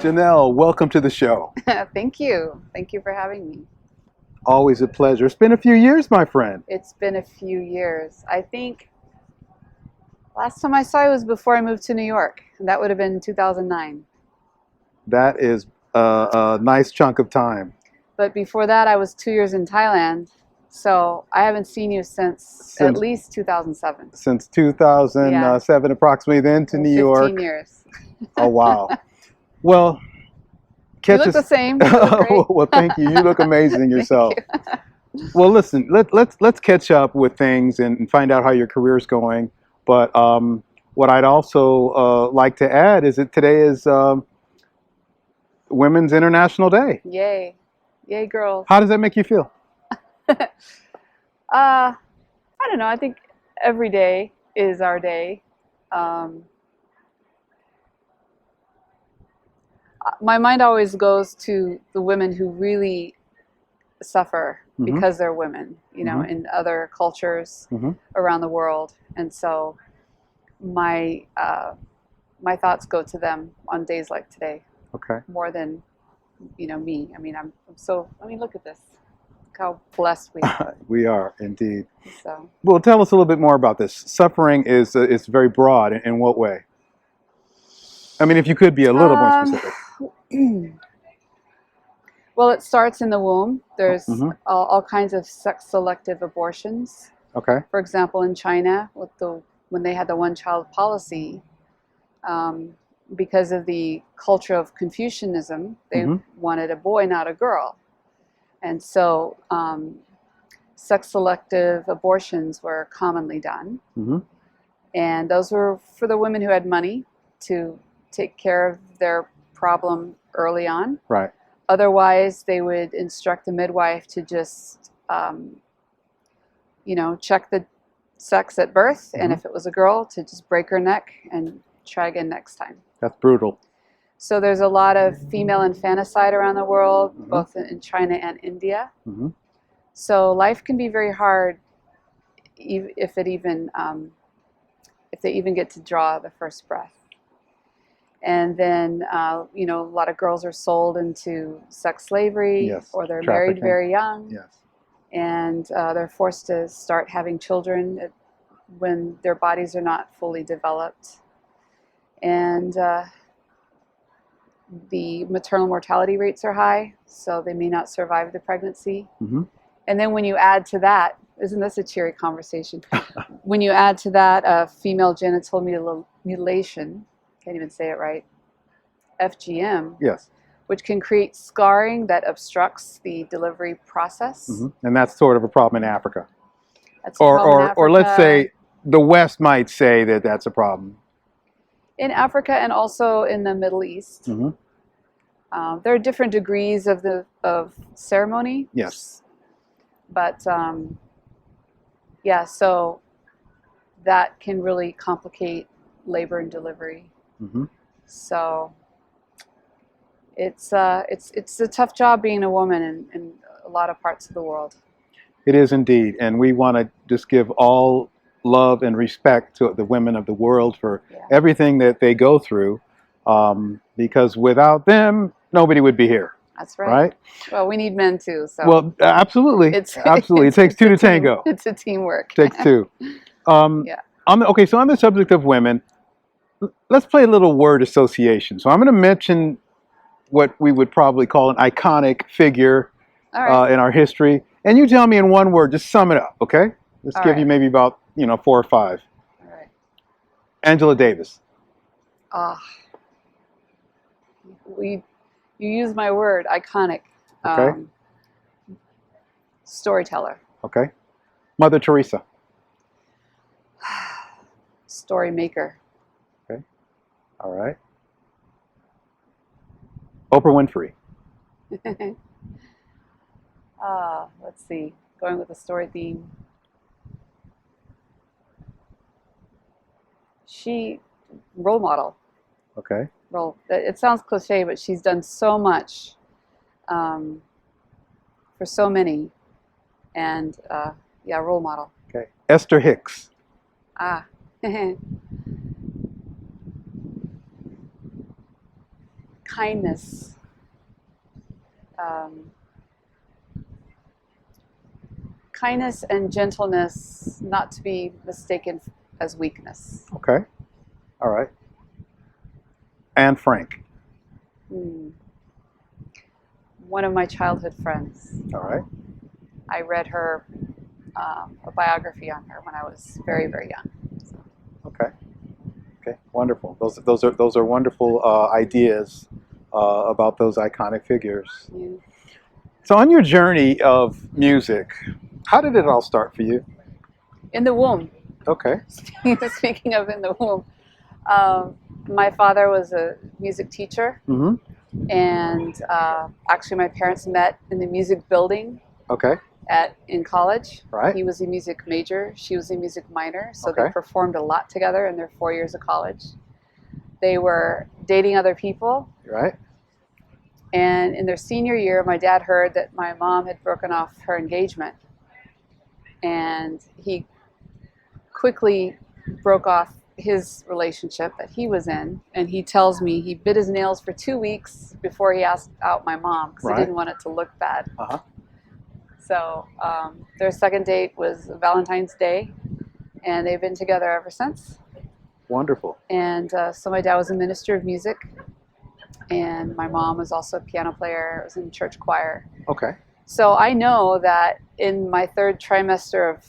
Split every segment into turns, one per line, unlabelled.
Janelle, welcome to the show.
Thank you. Thank you for having me.
Always a pleasure. It's been a few years, my friend.
It's been a few years. I think last time I saw you was before I moved to New York, and that would have been 2009.
That is a nice chunk of time.
But before that, I was 2 years in Thailand, so I haven't seen you since at least 2007.
Since 2007, approximately, then to New York.
15 years.
Oh, wow. Well,
you look the same. You look great.
Well, thank you. You look amazing yourself. Well, listen, let's catch up with things and find out how your career is going. But what I'd also like to add is that today is Women's International Day.
Yay. Yay, girls.
How does that make you feel?
I don't know. I think every day is our day. My mind always goes to the women who really suffer because they're women, you know, in other cultures around the world. And so my thoughts go to them on days like today.
Okay.
More than, you know, me. I mean, I'm so, look at this. Look how blessed we are.
We are, indeed.
So.
Well, tell us a little bit more about this. Suffering is very broad. In what way? I mean, if you could be a little more specific.
Well, it starts in the womb. There's all kinds of sex-selective abortions.
Okay.
For example, in China, when they had the one-child policy, because of the culture of Confucianism, they wanted a boy, not a girl. And so sex-selective abortions were commonly done. And those were for the women who had money to take care of their problem early on.
Right.
Otherwise, they would instruct the midwife to just, you know, check the sex at birth, and if it was a girl, to just break her neck and try again next time.
That's brutal.
So there's a lot of female infanticide around the world, both in China and India. So life can be very hard if they even get to draw the first breath. And then, you know, a lot of girls are sold into sex slavery, or they're married very young, and they're forced to start having children when their bodies are not fully developed. And the maternal mortality rates are high, so they may not survive the pregnancy. And then when you add to that, isn't this a cheery conversation? When you add to that female genital mutilation, can't even say it right, FGM, which can create scarring that obstructs the delivery process.
And that's sort of a problem in Africa.
That's a problem in Africa.
Or let's say the West might say that that's a problem.
In Africa and also in the Middle East. There are different degrees of ceremony.
Yes.
But yeah, so that can really complicate labor and delivery. So it's a tough job being a woman in a lot of parts of the world.
It is indeed, and we want to just give all love and respect to the women of the world for everything that they go through, because without them, nobody would be here.
That's right.
Right?
Well, we need men too. So.
Well, absolutely. Absolutely. It takes two to tango.
It's a teamwork.
It takes two. Okay, so on the subject of women, let's play a little word association. So I'm going to mention what we would probably call an iconic figure in our history. And you tell me in one word, just sum it up, okay? Let's give you maybe about, 4 or 5.
All right.
Angela Davis.
You use my word, iconic.
Okay.
Storyteller.
Okay. Mother Teresa.
Story maker.
Okay. All right. Oprah Winfrey.
Let's see. Going with the story theme. She, role model.
Okay.
It sounds cliche, but she's done so much for so many. And yeah, role model.
Okay. Esther Hicks.
kindness, kindness and gentleness, not to be mistaken as weakness.
Okay. All right. Anne Frank.
One of my childhood friends.
All right.
I read her a biography on her when I was very, very young. So.
Okay. Okay. Wonderful. Those are wonderful ideas about those iconic figures.
Yeah.
So on your journey of music, how did it all start for you?
In the womb.
Okay.
Speaking of in the womb, my father was a music teacher, and actually my parents met in the music building.
Okay.
In college.
Right.
He was a music major, she was a music minor, so they performed a lot together in their 4 years of college. They were dating other people.
Right.
And in their senior year, my dad heard that my mom had broken off her engagement. And he quickly broke off his relationship that he was in. And he tells me he bit his nails for 2 weeks before he asked out my mom because he didn't want it to look bad. So their second date was Valentine's Day, and they've been together ever since.
Wonderful.
And so my dad was a minister of music, and my mom was also a piano player, was in church choir.
Okay.
So I know that in my third trimester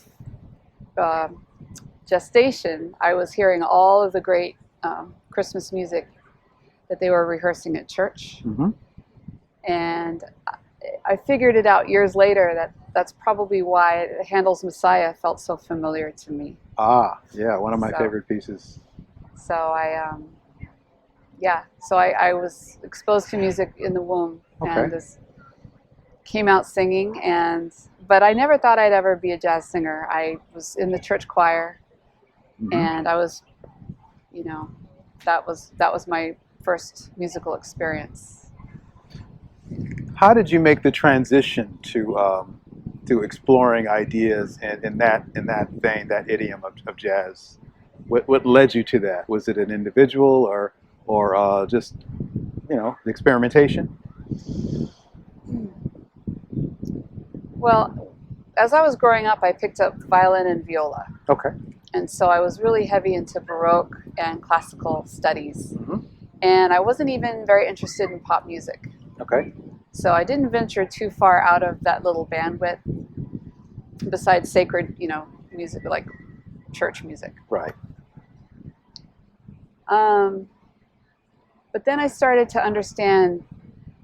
of gestation, I was hearing all of the great Christmas music that they were rehearsing at church. And I figured it out years later that that's probably why Handel's Messiah felt so familiar to me.
Ah, yeah, one of my favorite pieces.
So I was exposed to music in the womb and just came out singing. But I never thought I'd ever be a jazz singer. I was in the church choir, and I was, that was my first musical experience.
How did you make the transition to exploring ideas in that vein, that idiom of jazz? What led you to that? Was it an individual or just the experimentation?
Well, as I was growing up, I picked up violin and viola.
Okay.
And so I was really heavy into Baroque and classical studies. And I wasn't even very interested in pop music.
Okay.
So I didn't venture too far out of that little bandwidth besides sacred, music, like church music.
Right.
But then I started to understand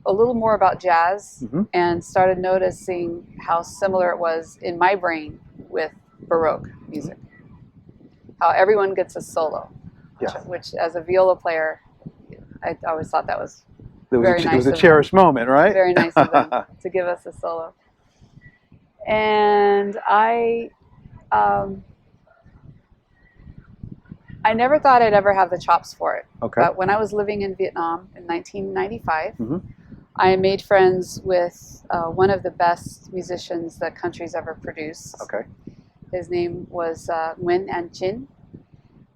a little more about jazz and started noticing how similar it was in my brain with Baroque music. How everyone gets a solo, which as a viola player, I always thought that was
it was a cherished moment, right?
Very nice of them to give us a solo. And I never thought I'd ever have the chops for it.
Okay.
But when I was living in Vietnam in 1995, I made friends with one of the best musicians that country's ever produced.
Okay.
His name was Nguyen An Chin,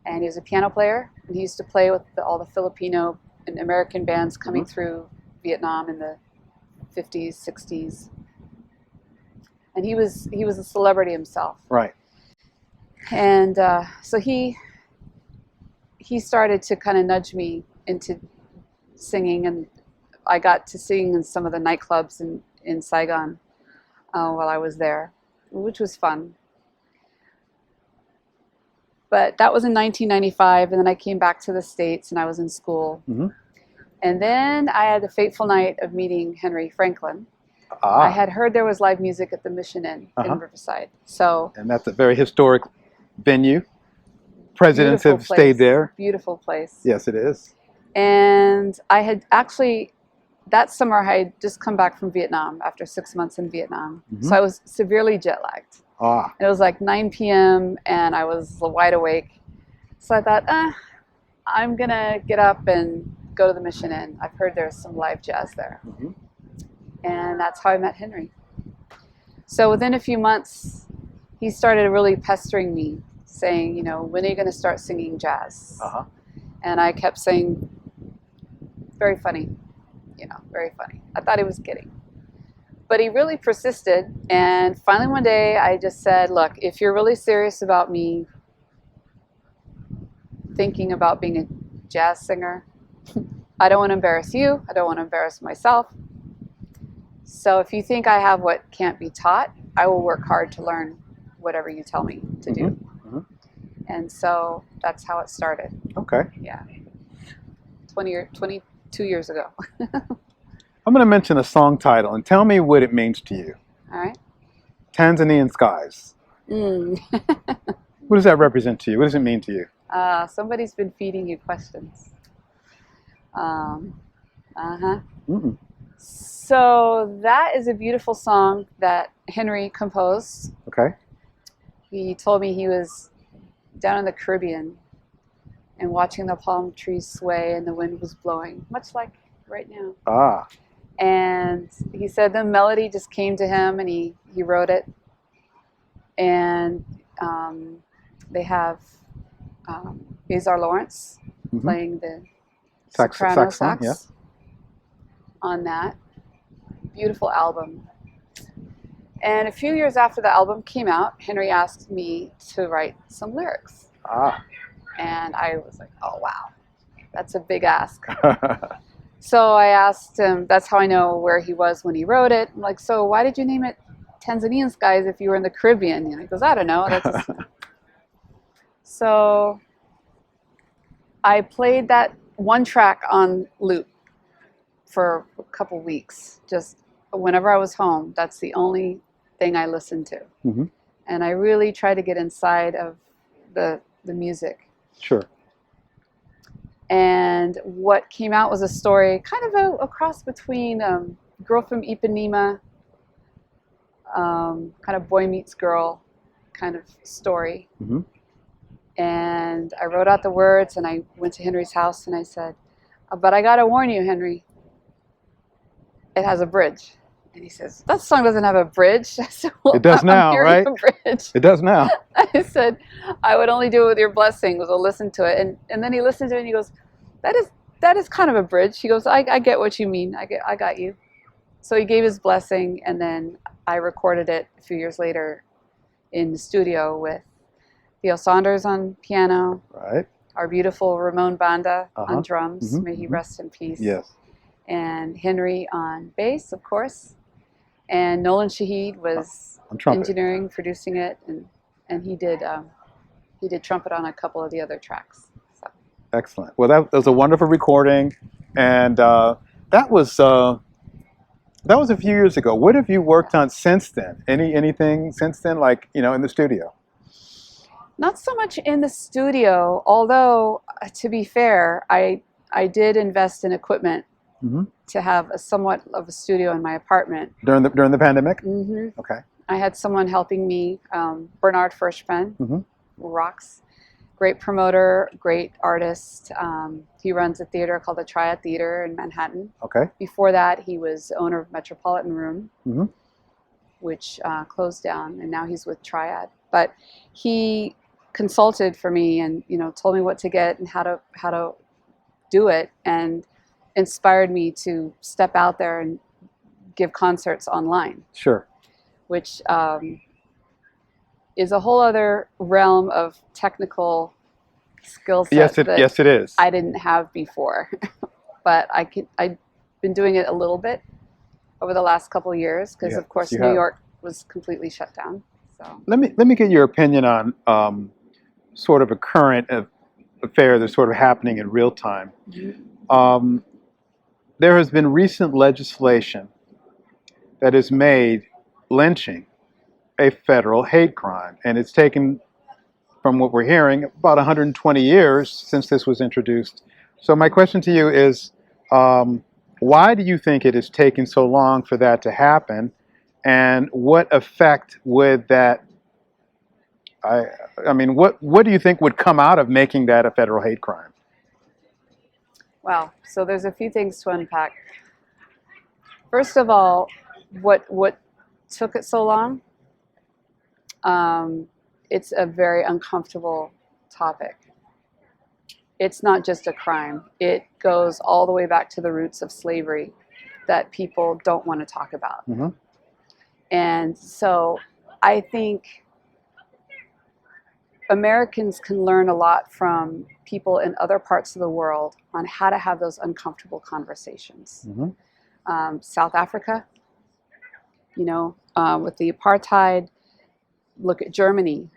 and he was a piano player, and he used to play with all the Filipino and American bands coming through Vietnam in the 50s, 60s. And he was a celebrity himself. Right. And so he started to kind of nudge me into singing, and I got to sing in some of the nightclubs in Saigon while I was there, which was fun. But that was in 1995, and then I came back to the States, and I was in school. And then I had the fateful night of meeting Henry Franklin. I had heard there was live music at the Mission Inn in Riverside. And
that's a very historic venue. Presidents have stayed there.
Beautiful place.
Yes, it is.
And I had actually, that summer, I had just come back from Vietnam after 6 months in Vietnam. So I was severely jet lagged. And it was like 9 p.m. and I was wide awake. So I thought, I'm going to get up and go to the Mission Inn. I've heard there's some live jazz there. And that's how I met Henry. So within a few months, he started really pestering me, saying, when are you going to start singing jazz? And I kept saying, very funny, very funny. I thought he was kidding. But he really persisted, and finally one day I just said, look, if you're really serious about me thinking about being a jazz singer, I don't want to embarrass you, I don't want to embarrass myself. So if you think I have what can't be taught, I will work hard to learn whatever you tell me to do.
Mm-hmm.
And so that's how it started.
Okay.
Yeah. 22 years ago.
I'm going to mention a song title and tell me what it means to you.
All right.
Tanzanian Skies. What does that represent to you? What does it mean to you?
Somebody's been feeding you questions. So that is a beautiful song that Henry composed.
Okay.
He told me he was down in the Caribbean and watching the palm trees sway and the wind was blowing, much like right now.
Ah.
And he said the melody just came to him and he wrote it. And they have Izar Lawrence playing the soprano sax
yeah.
on that. Beautiful album. And a few years after the album came out, Henry asked me to write some lyrics.
Ah.
And I was like, oh, wow, that's a big ask. So I asked him, that's how I know where he was when he wrote it. I'm like, so why did you name it Tanzanian Skies if you were in the Caribbean? And he goes, I don't know. So I played that one track on loop for a couple weeks. Just whenever I was home, that's the only thing I listened to. And I really tried to get inside of the music.
Sure.
And what came out was a story, kind of a cross between Girl from Ipanema, kind of boy meets girl kind of story. And I wrote out the words and I went to Henry's house and I said, but I gotta warn you, Henry, it has a bridge. And he says, that song doesn't have a bridge. I said, well,
it does now, right?
A bridge.
It does now.
I said, I would only do it with your blessing, was to listen to it. And then he listened to it and he goes, that is kind of a bridge. He goes, I get what you mean. I got you. So he gave his blessing, and then I recorded it a few years later in the studio with Theo Saunders on piano.
Right.
Our beautiful Ramon Banda on drums. May he rest in peace.
Yes.
And Henry on bass, of course. And Nolan Shahid was engineering, producing it, and he did trumpet on a couple of the other tracks. So.
Excellent. Well, that was a wonderful recording, and that was a few years ago. What have you worked on since then? Anything since then, like in the studio?
Not so much in the studio, although to be fair, I did invest in equipment. To have somewhat of a studio in my apartment
during the pandemic. Okay.
I had someone helping me, Bernard Furshman, rocks, great promoter, great artist. He runs a theater called the Triad Theater in Manhattan.
Okay.
Before that, he was owner of Metropolitan Room, which closed down, and now he's with Triad. But he consulted for me and told me what to get and how to do it, and inspired me to step out there and give concerts online.
Sure.
Which is a whole other realm of technical skill set.
Yes, it is.
I didn't have before, but I've been doing it a little bit over the last couple of years because, of course, New York was completely shut down. So
let me get your opinion on sort of a current affair that's sort of happening in real time. There has been recent legislation that has made lynching a federal hate crime, and it's taken, from what we're hearing, about 120 years since this was introduced. So my question to you is, why do you think it has taken so long for that to happen, and what effect would that, I mean, what do you think would come out of making that a federal hate crime?
Wow. So there's a few things to unpack. First of all, what took it so long? It's a very uncomfortable topic. It's not just a crime. It goes all the way back to the roots of slavery. that people don't want to talk about.
Mm-hmm.
And so I think Americans can learn a lot from people in other parts of the world on how to have those uncomfortable conversations.
Mm-hmm.
South Africa, you know, with the apartheid, look at Germany.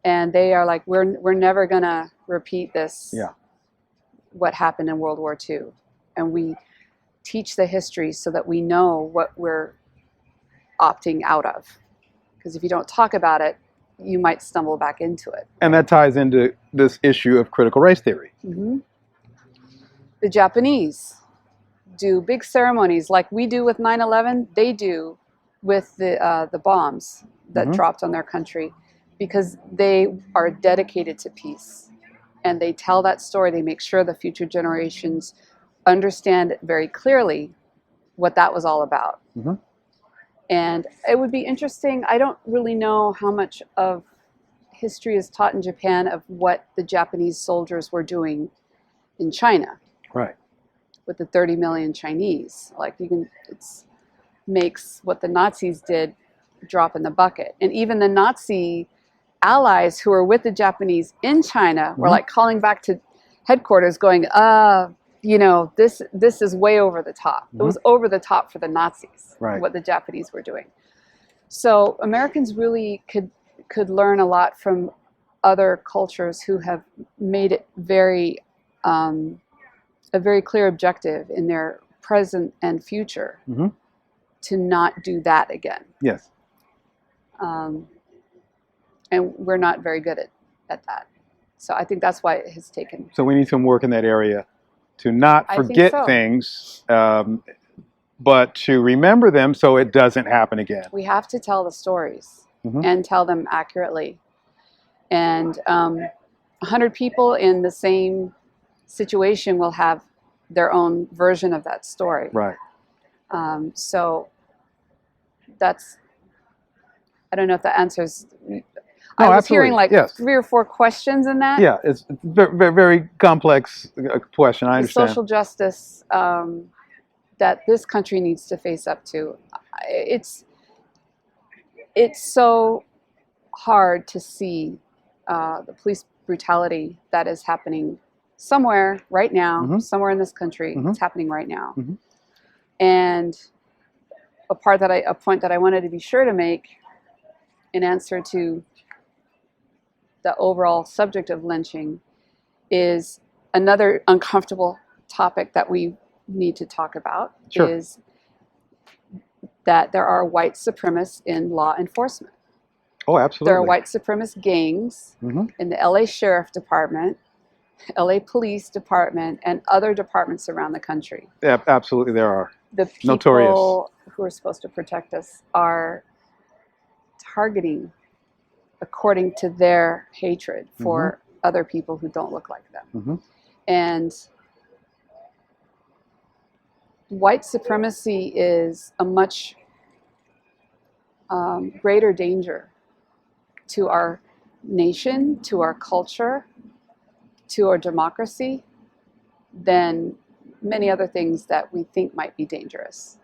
And they are like, we're never going to repeat this, what happened in World War II. And we teach the history so that we know what we're opting out of. Because if you don't talk about it, you might stumble back into it.
And that ties into this issue of critical race theory.
Mm-hmm. The Japanese do big ceremonies like we do with 9/11. They do with the bombs that
Mm-hmm.
dropped on their country, because they are dedicated to peace. And they tell that story. They make sure the future generations understand very clearly what that was all about.
Mm-hmm.
And it would be interesting. I don't really know how much of history is taught in Japan of what the Japanese soldiers were doing in China.
Right.
With the 30 million Chinese. Like it's makes what the Nazis did drop in the bucket. And even the Nazi allies who were with the Japanese in China were like calling back to headquarters going, you know, this is way over the top. It was over the top for the Nazis, what the Japanese were doing. So Americans really could learn a lot from other cultures who have made it a very clear objective in their present and future to not do that again.
Yes.
And we're not very good at that. So I think that's why it has taken.
So we need some work in that area to not forget things, but to remember them so it doesn't happen again.
We have to tell the stories and tell them accurately. And 100 people in the same situation will have their own version of that story.
Right.
So that's, I don't know if that answers.
No,
I was
absolutely.
hearing like 3 or 4 questions in that.
Yeah, it's very, very complex question. I understand.
Social justice that this country needs to face up to. It's so hard to see the police brutality that is happening somewhere right now, somewhere in this country. It's happening right now. And a point that I wanted to be sure to make in answer to the overall subject of lynching is another uncomfortable topic that we need to talk about is that there are white supremacists in law enforcement.
Oh, absolutely.
There are white supremacist gangs in the LA Sheriff Department, LA Police Department, and other departments around the country.
Yeah, absolutely there are.
The people who are supposed to protect us are targeting according to their hatred for other people who don't look like them. And white supremacy is a much greater danger to our nation, to our culture, to our democracy than many other things that we think might be dangerous.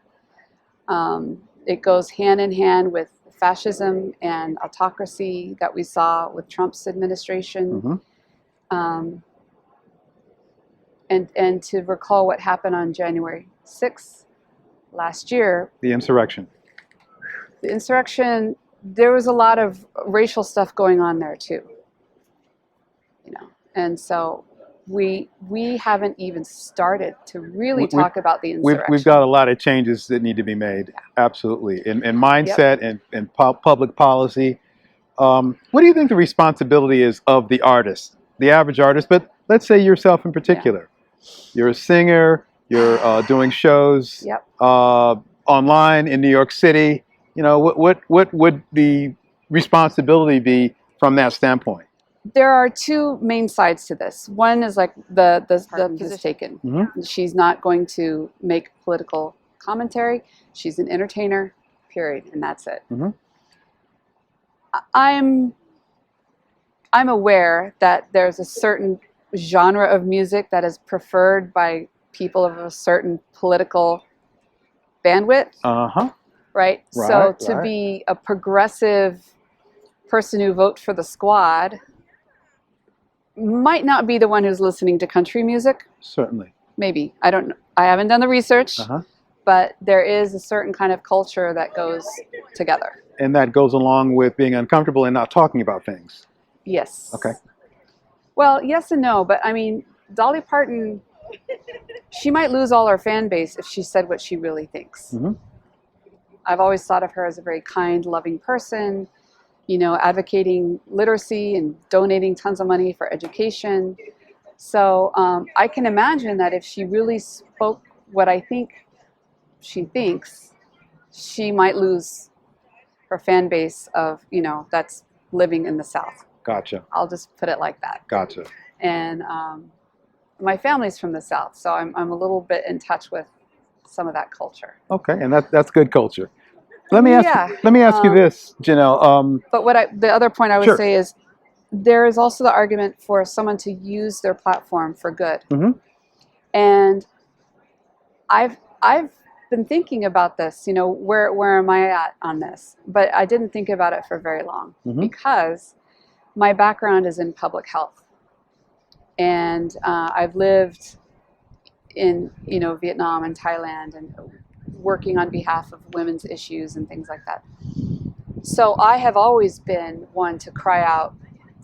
It goes hand in hand with fascism and autocracy that we saw with Trump's administration. And to recall what happened on January 6th last year.
The insurrection.
The insurrection, there was a lot of racial stuff going on there too. You know, and so we haven't even started to really talk about the insurrection.
We've got a lot of changes that need to be made. Absolutely. In mindset and public policy. What do you think the responsibility is of the artist, the average artist, but let's say yourself in particular? You're a singer, you're doing shows online in New York City. You know, what would the responsibility be from that standpoint?
There are 2 main sides to this. One is like the position taken. She's not going to make political commentary. She's an entertainer, period, and that's it. I'm aware that there's a certain genre of music that is preferred by people of a certain political bandwidth.
Uh-huh.
Right? So to be a progressive person who votes for the squad might not be the one who's listening to country music.
Certainly.
Maybe. I don't know. I haven't done the research, but there is a certain kind of culture that goes together.
And that goes along with being uncomfortable and not talking about things.
Yes.
Okay.
Well, yes and no, but I mean, Dolly Parton, she might lose all her fan base if she said what she really thinks.
Mm-hmm.
I've always thought of her as a very kind, loving person, you know, advocating literacy and donating tons of money for education. So I can imagine that if she really spoke what I think she thinks, she might lose her fan base of, you know, that's living in the South.
Gotcha.
I'll just put it like that.
Gotcha.
And my family's from the South, so I'm a little bit in touch with some of that culture.
Okay, and that's good culture. Let me ask you this, Janelle.
But the other point I would say is there is also the argument for someone to use their platform for good.
Mm-hmm.
And I've been thinking about this, you know, where am I at on this? But I didn't think about it for very long because my background is in public health. And I've lived in, you know, Vietnam and Thailand and working on behalf of women's issues and things like that. So I have always been one to cry out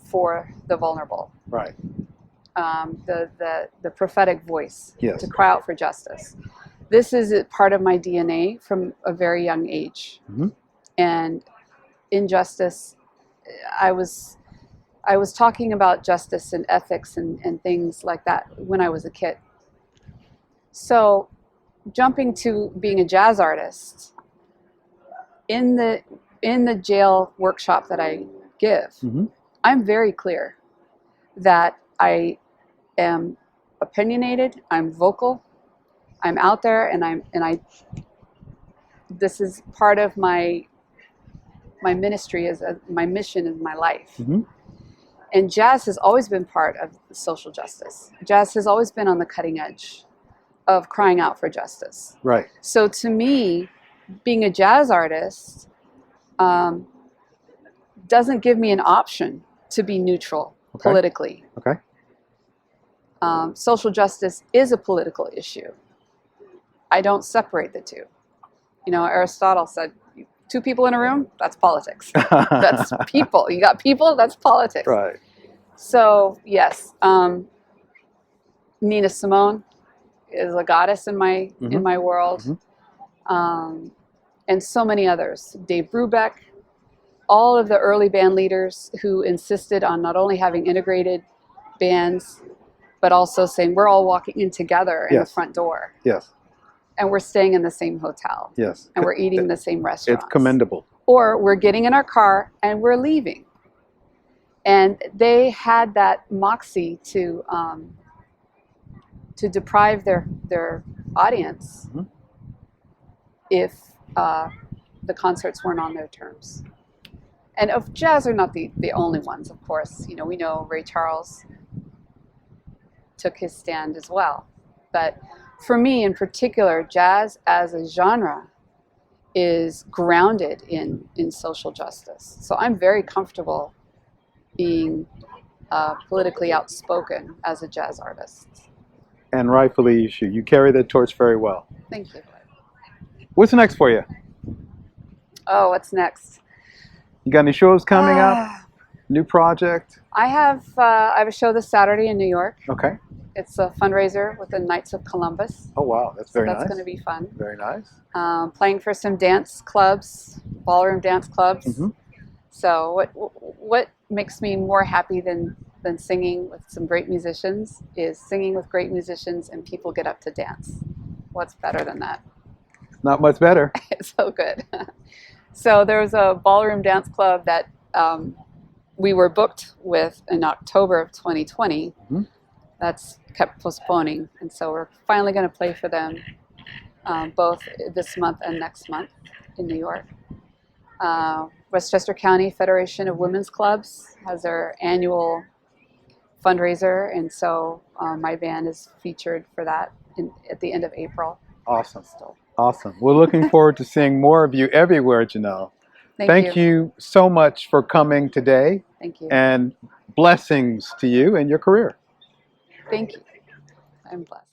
for the vulnerable.
Right.
The prophetic voice.
Yes.
To cry out for justice. This is a part of my DNA from a very young age.
Mm-hmm.
And injustice, I was talking about justice and ethics and things like that when I was a kid. So jumping to being a jazz artist, in the jail workshop that I give, I'm very clear that I am opinionated, I'm vocal, I'm out there, and I this is part of my ministry, my mission in my life. And jazz has always been part of social justice. Jazz has always been on the cutting edge of crying out for justice.
Right.
So to me, being a jazz artist doesn't give me an option to be neutral politically.
Okay.
Social justice is a political issue. I don't separate the two. You know, Aristotle said, two people in a room, that's politics. That's people. You got people, that's politics.
Right.
So, yes, Nina Simone is a goddess in my world. And so many others. Dave Brubeck, all of the early band leaders who insisted on not only having integrated bands, but also saying we're all walking in together in the front door.
Yes.
And we're staying in the same hotel.
Yes.
And we're eating the same restaurants.
It's commendable.
Or we're getting in our car and we're leaving. And they had that moxie to deprive their audience if the concerts weren't on their terms. And of jazz are not the only ones, of course. You know, we know Ray Charles took his stand as well. But for me in particular, jazz as a genre is grounded in social justice. So I'm very comfortable being politically outspoken as a jazz artist.
And rightfully you should. You carry the torch very well.
Thank you.
What's next for you?
Oh, what's next?
You got any shows coming up? New project?
I have a show this Saturday in New York.
Okay.
It's a fundraiser with the Knights of Columbus.
Oh, wow. That's very nice.
That's going to be fun.
Very nice.
Playing for some dance clubs, ballroom dance clubs. So what makes me more happy than singing with some great musicians is singing with great musicians and people get up to dance. What's better than that?
Not much better.
It's so good. So there was a ballroom dance club that we were booked with in October of 2020. That's kept postponing. And so we're finally going to play for them both this month and next month in New York. Westchester County Federation of Women's Clubs has their annual fundraiser. And so my band is featured for that. at the end of April.
Awesome.
Still.
Awesome. We're looking forward to seeing more of you everywhere, Janelle.
Thank you.
You so much for coming today.
Thank you.
And blessings to you and your career.
Thank you. I'm blessed.